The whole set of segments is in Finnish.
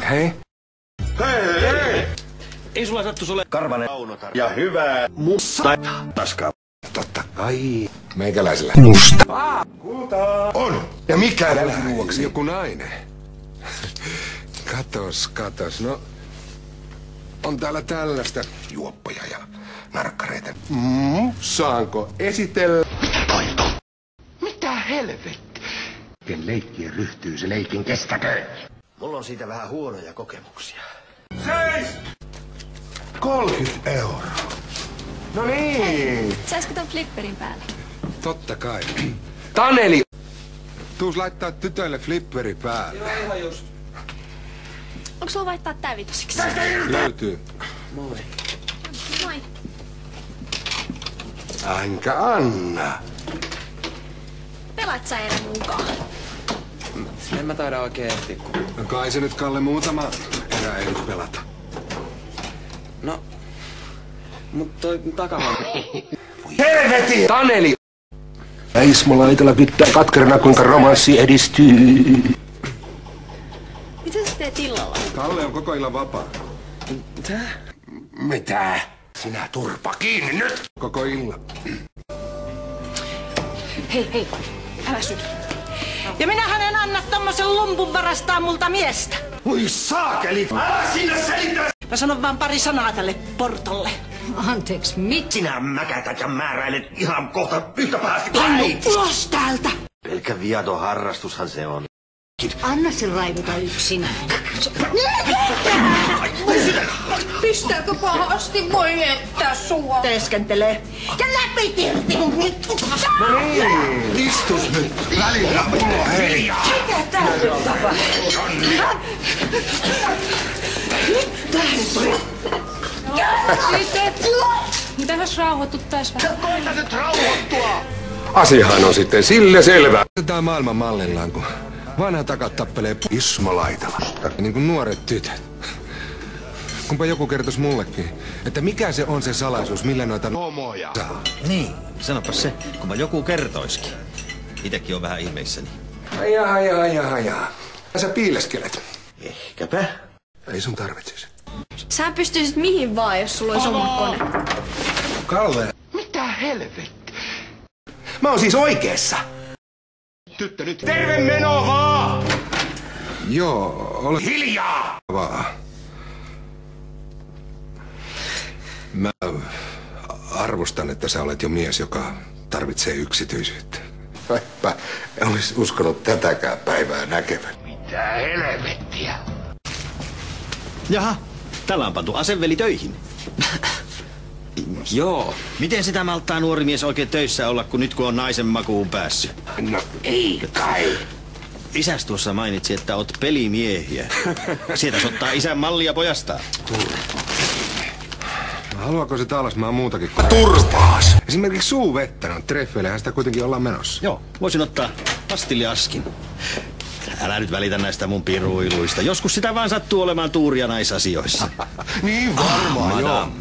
Hei. Hei! Ei sulla sattu sulle karvanen ja hyvää musta taskaa. Totta kai. Meikäläisellä. Musta. Kultaa. On. Ja mikä vuoksi? Joku nainen. Katos. No, on täällä tällaista juoppoja ja narkkareita. Saanko esitellä? Mitä helvetti? Ken leikkiin ryhtyy, se leikin kestäkö? Mulla on siitä vähän huonoja kokemuksia. 30 €. No niin. Saisko ton flipperin päälle? Totta kai. Taneli! Tuus laittaa tytöille flipperi päälle. Joo, ihan just. Onko sulla vaihtaa tää vitosiksi? Löytyy. Moi. Moi. Enkä anna. Pelaat sä erä mukaan? En mä taida oikein ehtiä, kun... No kai se nyt, Kalle, muutama erä ei pelata. No... Mut toi takahuone... Helveti! Taneli! Ismo Laitala kyttää katkerana, kuinka romanssi edistyy. Mitä sä teet illalla? Kalle on koko illan vapaa. Mitä? Sinä turpa kiinni nyt! Koko illan. Hei, älä syty. Ja minähän en anna tommosen lumpun varastaa multa miestä. Oi saakeli! Älä sinne selitä! Mä sanon vaan pari sanaa tälle Portolle. Anteeksi, mit? Sinä mäkätät ja määräilet ihan kohta yhtä pahasti kuin Pannu äiti. ulos täältä! Pelkkä viaton harrastushan se on. Anna se raivuta yksinään. Pistääkö pahasti? Voi että sua. Teeskentelee. Ja läpi irti! No niin, istus nyt välillä. Hei. Mitä tää nyt tapahtuu? Mitäs rauhoituttais vähän? Koita nyt rauhoittua! Asiahan on sitten sille selvä. Tämä maailman mallillaan, kun vanha takat tappelee Ismo Laitalasta. Niin kuin nuoret tytöt. Kumpa joku kertoisi mullekin, että mikä se on se salaisuus, millä noita homoja saa. Niin, sanopas se, kunpa joku kertoisikin. Itekin on vähän ihmeissäni. Ajaa. Sä piileskelet. Ehkäpä. Ei sun tarvitsisi. Sä pystyisit mihin vaan, jos sulla olisi oma kone. Kalle. Mitä helvetti? Mä oon siis oikeessa. Tyttö nyt terve menoa vaan! Joo, ole Hiljaa! vaan. Mä arvostan, että sä olet jo mies, joka tarvitsee yksityisyyttä. Mä en olisi uskonut tätäkään päivää näkevän. Mitä helvettiä? Jaha, tällä on pantu aseveli töihin. Joo. Miten sitä malttaa nuori mies oikein töissä olla, kun on naisen makuun päässyt? No ei kai. Isäs tuossa mainitsi, että oot pelimiehiä. Sieltä ottaa isän mallia pojastaan. Haluaako se Taalasmaa muutakin kuin turpaas? Esimerkiksi suuvettä, no treffeilehän sitä kuitenkin ollaan menossa. Joo, voisin ottaa pastilliaskin. Älä nyt välitä näistä mun piruiluista. Joskus sitä vaan sattuu olemaan tuuria naisasioissa. Niin varmaan, joo. Madame,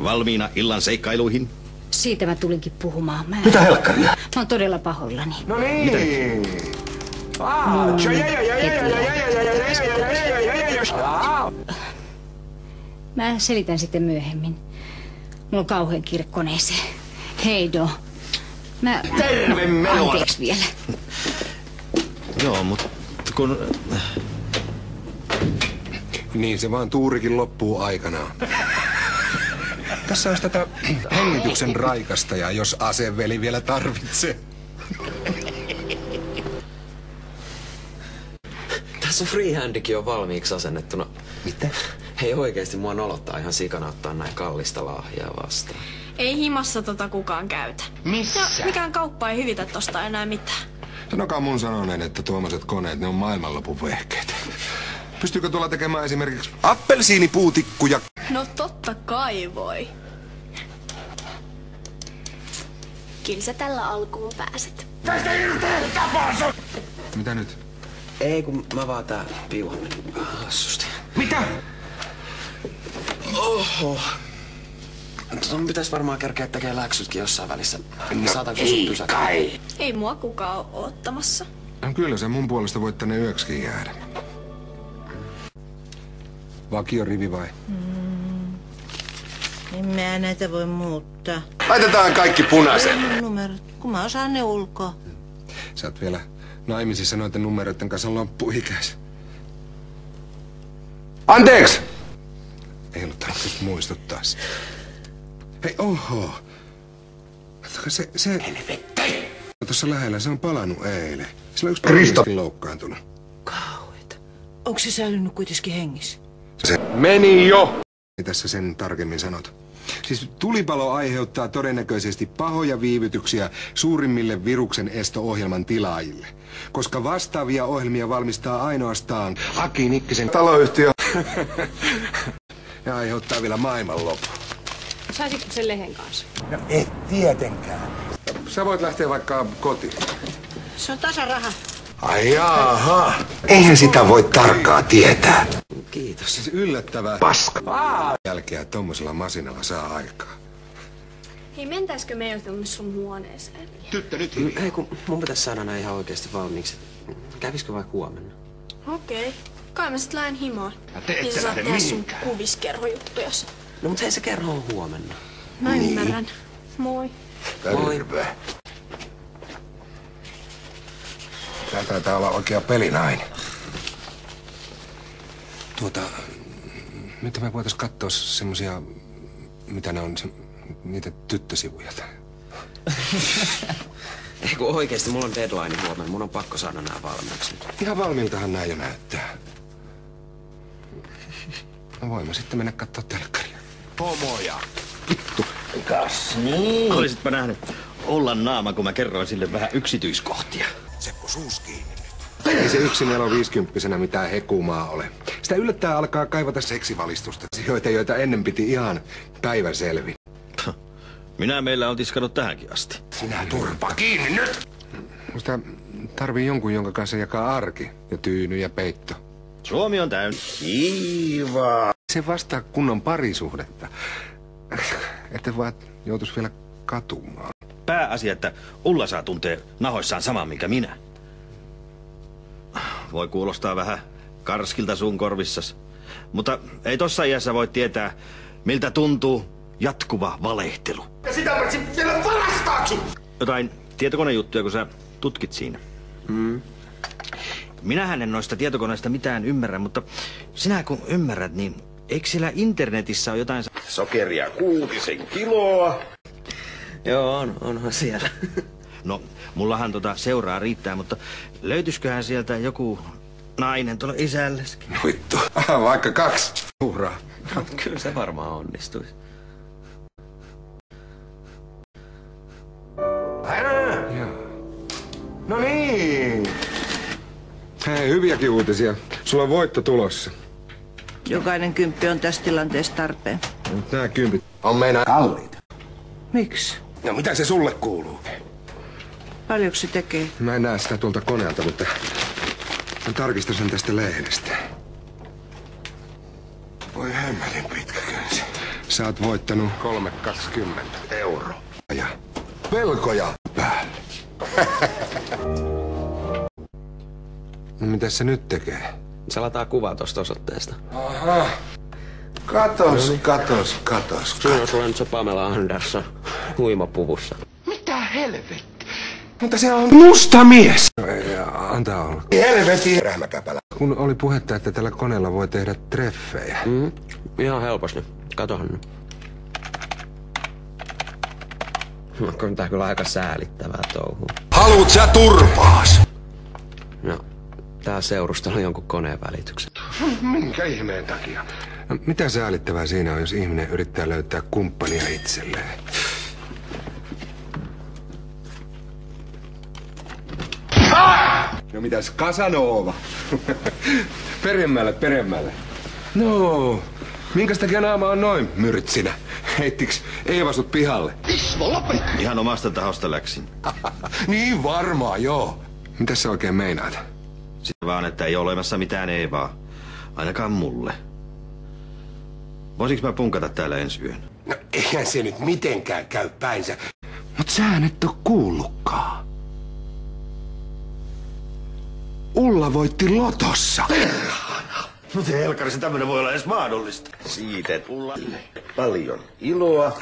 valmiina illan seikkailuihin? Siitä mä tulinkin puhumaan. Mitä helkkaria? Mä oon todella pahoillani. No niin. Mä selitän sitten myöhemmin. Mulla on kauhean kiire koneeseen. Hei Do. Mä... Terve menoa! Anteeksi vielä. Joo, mutta kun... Niin se vaan tuurikin loppuu aikanaan. Tässä olisi tätä hengityksen raikasta ja jos aseveli vielä tarvitsee. Tässä on freehandikin jo valmiiksi asennettuna. Mitä? Hei oikeesti mua nolottaa ihan sikana ottaa näin kallista lahjaa vastaan. Ei himassa tota kukaan käytä. Missä? No, mikään kauppa ei hyvitä tosta enää mitään. Sanokaa mun sanoneen, että tuommoiset koneet, ne on maailmanlopun vehkeet. Pystyykö tuolla tekemään esimerkiksi appelsiinipuutikkuja? No totta kai voi. Kyllä sä tällä alkuun pääset. Mitä nyt? Ei kun mä vaan tää piuha meni hassusti. Mitä? Oho. Sun pitäis varmaan kerkeä tekee läksytkin jossain välissä. Saatanko sun pysäkään? Kai. Ei mua kukaan oo oottamassa. No kyllä sä mun puolesta voit tänne yöksikin jäädä. Vakiorivi vai? En mä näitä voi muuttaa. Laitetaan kaikki punaisen. Numerot, kun mä osaan ne ulkoa. Sä oot vielä naimisissa noiden numeroiden kanssa loppuikäis. Anteeksi! Ei ollut tarkoitus muistuttaa sitä. Hei, oho! Se... Helvettä! Tuossa lähellä, se on palannut eilen. Sillä on yksi Kristo loukkaantunut. Kauheeta. Onko se säilynyt kuitenkin hengissä? Se meni jo! Ei tässä sen tarkemmin sanota. Siis tulipalo aiheuttaa todennäköisesti pahoja viivytyksiä suurimmille viruksen esto-ohjelman tilaajille. Koska vastaavia ohjelmia valmistaa ainoastaan Aki Nikkisen taloyhtiö. Ja aiheuttaa vielä maailmanlopun. Saisitko sen lehen kanssa? No et tietenkään. Sä voit lähteä vaikka kotiin. Se on tasaraha. Ai jaha. Eihän sitä voi tarkkaan tietää. Kiitos. Siis yllättävää paska. Jälkeä tommosella masinalla saa aikaa. Hei, mentäisikö me tonne sun huoneeseen? Tyttö nyt Hei, kun mun pitäisi saada nää ihan oikeesti valmiiksi. Kävisikö vaikka huomenna? Okei. Kai mä sit lähden himaan. te Niin sä ette saat lähde tehdä sun mihinkään. kuviskerhojuttuja. No mut hei, se kerho on huomenna. Mä ymmärrän. Moi. Terve. Tää taitaa olla oikea pelinainen. Mitä me voitais katsoa semmosia, mitä ne on, niitä tyttösivuja? Ei kun oikeesti, mulla on deadline huomenna. Mun on pakko saada nää valmiiksi nyt. Ihan valmiiltahan nää jo näyttää. No voimme sitten mennä kattoo telkkaria. Pomoja. Vittu. Kas niin. Olisitpä nähnyt Ollan naama, kun mä kerroin sille vähän yksityiskohtia. Seppo suus kiinni nyt. Ei se yksin elo 50-vuotiaana mitään hekumaa ole. Sitä yllättää alkaa kaivata seksivalistusta. Joita ennen piti ihan päivänselvin. Minä meillä on tiskannut tähänkin asti. Sinä turpa kiinni nyt! Musta tarvii jonkun, jonka kanssa jakaa arki ja tyyny ja peitto. Suomi on täynnä. Kiva! Se vastaa kunnon parisuhdetta. Että vaan joutuis vielä katumaan. Pääasia, että Ulla saa tuntee nahoissaan saman, minkä minä. Voi kuulostaa vähän karskilta sun korvissas. Mutta ei tossa iässä voi tietää, miltä tuntuu jatkuva valehtelu. Ja sitä voisin vielä varastaakin! Jotain tietokonejuttuja, kun sä tutkit siinä. Minähän en noista tietokoneista mitään ymmärrä, mutta sinä kun ymmärrät, niin eikö siellä internetissä ole jotain... Sokeria 6 kiloa. Joo, onhan siellä. No, mullahan seuraa riittää, mutta löytyisiköhän sieltä joku nainen tuolla isälleskin? Vittu. Vaikka 2. Uhraa. Kyllä se varmaan onnistuisi. No niin. Hei, hyviäkin uutisia. Sulla on voitto tulossa. Jokainen kymppi on tässä tilanteessa tarpeen. Nyt nää kympit on meinaa kalliita. Miksi? No mitä se sulle kuuluu? Paljonko se tekee? Mä en näe sitä tuolta koneelta, mutta mä tarkistan sen tästä lehdestä. Voi hemmelin pitkä kynsi. Sä oot voittanut 3,20 euroa. Ja velkoja päälle. No mitäs se nyt tekee? Se lataa kuvaa tosta osoitteesta. Aha. Katos. Siinä on sulla nyt se Pamela Anderson huimapuvussa. Mitä helvettiä? Mutta se on musta mies! Antaa olla. Helvetin rähmäkäpälä. Kun oli puhetta, että tällä koneella voi tehdä treffejä. Ihan helposti. Katohan nyt. On tää kyllä aika säälittävää touhua. Haluut sä turpaas? No, tää seurustelu on jonkun koneen välityksen. Minkä ihmeen takia? No, mitä säälittävää siinä on, jos ihminen yrittää löytää kumppania itselleen? No mitäs Casanova? Peremmälle. No, minkäs takia naama on noin myrtsinä? Heittiks Eeva sut pihalle? Ismo, lopeta! Ihan omasta tahosta läksin. Niin varmaan, joo. Mitäs sä oikein meinaat? Sitä vaan, että ei ole olemassa mitään Eevaa. Ainakaan mulle. Voisinko mä punkata täällä ensi yön? No eihän se nyt mitenkään käy päinsä. Mut sä et oo kuullutkaan. Ulla voitti lotossa. Miten helkkarissa tämmönen voi olla edes mahdollista? Siitä tulla paljon iloa.